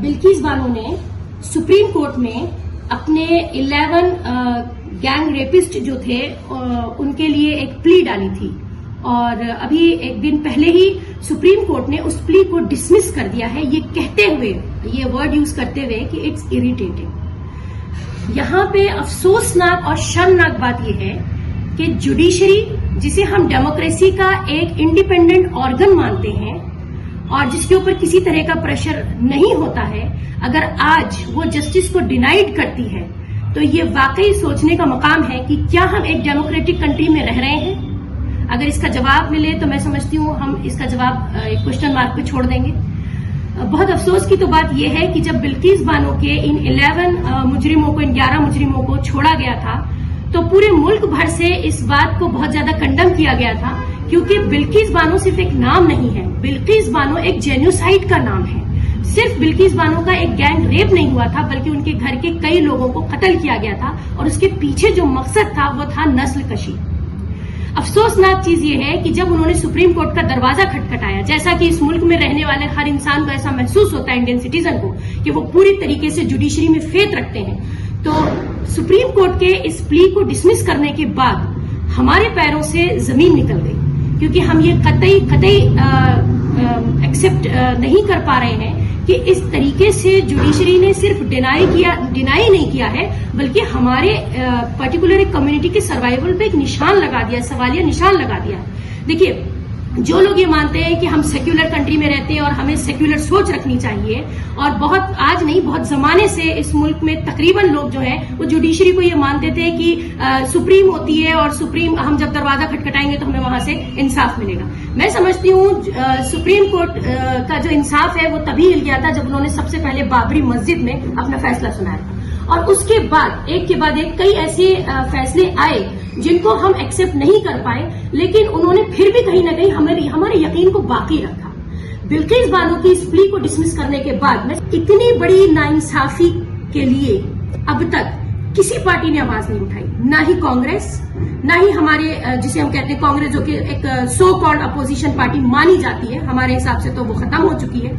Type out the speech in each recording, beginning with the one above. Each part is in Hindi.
बिल्किस बानो ने सुप्रीम कोर्ट में अपने 11 गैंग रेपिस्ट जो थे उनके लिए एक प्ली डाली थी और अभी एक दिन पहले ही सुप्रीम कोर्ट ने उस प्ली को डिसमिस कर दिया है, ये कहते हुए, ये वर्ड यूज करते हुए कि इट्स इरिटेटिंग। यहां पे अफसोसनाक और शर्मनाक बात यह है कि जुडिशरी, जिसे हम डेमोक्रेसी का एक इंडिपेंडेंट ऑर्गन मानते हैं और जिसके ऊपर किसी तरह का प्रेशर नहीं होता है, अगर आज वो जस्टिस को डिनाइड करती है तो ये वाकई सोचने का मकाम है कि क्या हम एक डेमोक्रेटिक कंट्री में रह रहे हैं। अगर इसका जवाब मिले तो मैं समझती हूँ हम इसका जवाब एक क्वेश्चन मार्क पे छोड़ देंगे। बहुत अफसोस की तो बात यह है कि जब बिल्किस बानो के इन 11 मुजरिमों को, इन 11 मुजरिमों को छोड़ा गया था तो पूरे मुल्क भर से इस बात को बहुत ज्यादा कंडम किया गया था, क्योंकि बिल्किस बानो सिर्फ एक नाम नहीं है, बिल्किस बानो एक जेनोसाइड का नाम है। सिर्फ बिल्किस बानो का एक गैंग रेप नहीं हुआ था, बल्कि उनके घर के कई लोगों को कत्ल किया गया था और उसके पीछे जो मकसद था वो था नस्ल कशी। अफसोसनाक चीज ये है कि जब उन्होंने सुप्रीम कोर्ट का दरवाजा खटखटाया, जैसा कि इस मुल्क में रहने वाले हर इंसान को ऐसा महसूस होता है, इंडियन सिटीजन को, कि वो पूरी तरीके से जुडिशरी में फेथ रखते हैं, तो सुप्रीम कोर्ट के इस प्ली को डिसमिस करने के बाद हमारे पैरों से जमीन निकल गई, क्योंकि हम ये कतई एक्सेप्ट नहीं कर पा रहे हैं कि इस तरीके से जुडिशरी ने सिर्फ डिनाई नहीं किया है, बल्कि हमारे पर्टिकुलर एक कम्युनिटी के सर्वाइवल पे एक निशान लगा दिया, सवालिया निशान लगा दिया। देखिए, जो लोग ये मानते हैं कि हम सेक्युलर कंट्री में रहते हैं और हमें सेक्युलर सोच रखनी चाहिए, और बहुत आज नहीं, बहुत जमाने से इस मुल्क में तकरीबन लोग जो है वो जुडिशरी को ये मानते थे कि सुप्रीम होती है और सुप्रीम, हम जब दरवाजा खटखटाएंगे तो हमें वहां से इंसाफ मिलेगा। मैं समझती हूँ सुप्रीम कोर्ट का जो इंसाफ है वो तभी मिल गया था जब उन्होंने सबसे पहले बाबरी मस्जिद में अपना फैसला सुनाया था, और उसके बाद एक के बाद एक कई ऐसे फैसले आए जिनको हम एक्सेप्ट नहीं कर पाए, लेकिन उन्होंने फिर भी कहीं ना कहीं हमारे यकीन को बाकी रखा। बिल्किस बानो की इस प्ली को डिसमिस करने के बाद में इतनी बड़ी नाइंसाफी के लिए अब तक किसी पार्टी ने आवाज नहीं उठाई, ना ही कांग्रेस, ना ही हमारे जिसे हम कहते हैं कांग्रेस, जो कि एक सो कॉल्ड अपोजिशन पार्टी मानी जाती है, हमारे हिसाब से तो वो खत्म हो चुकी है।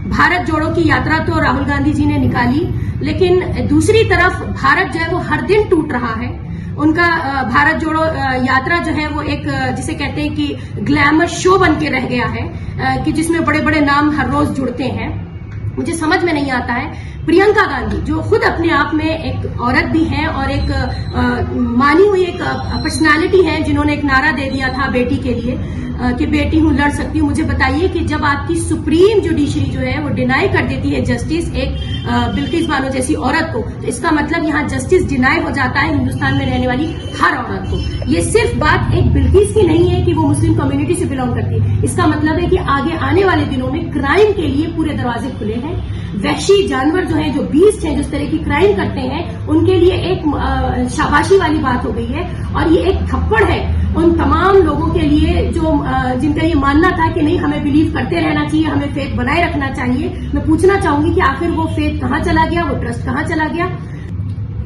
भारत जोड़ो की यात्रा तो राहुल गांधी जी ने निकाली, लेकिन दूसरी तरफ भारत जो है वो हर दिन टूट रहा है। उनका भारत जोड़ो यात्रा जो है वो एक जिसे कहते हैं कि ग्लैमर शो बन के रह गया है, कि जिसमें बड़े बड़े नाम हर रोज जुड़ते हैं। मुझे समझ में नहीं आता है, प्रियंका गांधी जो खुद अपने आप में एक औरत भी है और एक मानी हुई एक पर्सनालिटी है, जिन्होंने एक नारा दे दिया था बेटी के लिए कि बेटी हूं, लड़ सकती हूं। मुझे बताइए कि जब आपकी सुप्रीम जुडिशरी जो है वो डिनाई कर देती है जस्टिस एक बिल्किस बानो जैसी औरत को, तो इसका मतलब यहाँ जस्टिस डिनाई हो जाता है हिंदुस्तान में रहने वाली हर औरत को। ये सिर्फ बात एक बिल्किस की नहीं है कि वो मुस्लिम कम्युनिटी से बिलोंग करती है, इसका मतलब है कि आगे आने वाले दिनों में क्राइम के लिए पूरे दरवाजे खुले हैं। वहशी जानवर जो है, जो बीस्ट हैं, जो इस तरह की क्राइम करते हैं, उनके लिए एक शाबाशी वाली बात हो गई है, और ये एक थप्पड़ है उन तमाम लोगों के लिए जो जिनका ये मानना था कि नहीं, हमें बिलीव करते रहना चाहिए, हमें फेथ बनाए रखना चाहिए। मैं पूछना चाहूंगी कि आखिर वो फेथ कहाँ चला गया, वो ट्रस्ट कहाँ चला गया।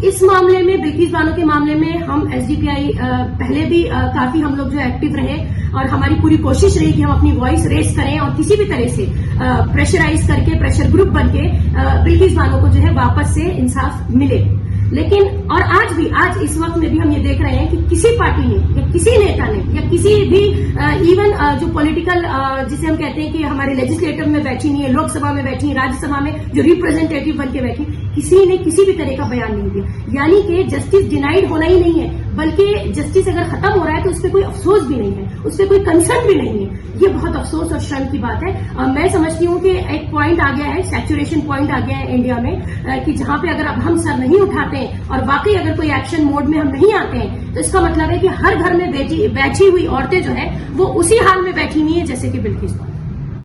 इस मामले में, बिल्किस बानो के मामले में, हम एसडीपीआई पहले भी काफी हम लोग जो एक्टिव रहे और हमारी पूरी कोशिश रही कि हम अपनी वॉइस रेस करें और किसी भी तरह से प्रेशराइज करके, प्रेशर ग्रुप बनके बिल्किस बानो को जो है वापस से इंसाफ मिले। लेकिन और आज इस वक्त में भी हम ये देख रहे हैं कि किसी पार्टी ने या किसी नेता ने या किसी भी इवन जो पॉलिटिकल जिसे हम कहते हैं कि हमारे लेजिस्लेटिव में बैठी नहीं है, लोकसभा में बैठी, राज्यसभा में जो रिप्रेजेंटेटिव बन के बैठी, किसी ने किसी भी तरह का बयान नहीं दिया। यानी कि जस्टिस डिनाइड होना ही नहीं है, बल्कि जस्टिस अगर खत्म हो रहा है तो उस पर कोई अफसोस भी नहीं है, उस पर कोई कंसर्न भी नहीं है। ये बहुत अफसोस और शर्म की बात है। मैं समझती हूँ कि एक पॉइंट आ गया है, सैचुरेशन पॉइंट आ गया है इंडिया में, कि जहां पे अगर अब हम सर नहीं उठाते हैं और वाकई अगर कोई एक्शन मोड में हम नहीं आते हैं, तो इसका मतलब है कि हर घर में बैठी हुई औरतें जो है वो उसी हाल में बैठी हुई है जैसे कि बिल्किस बानो।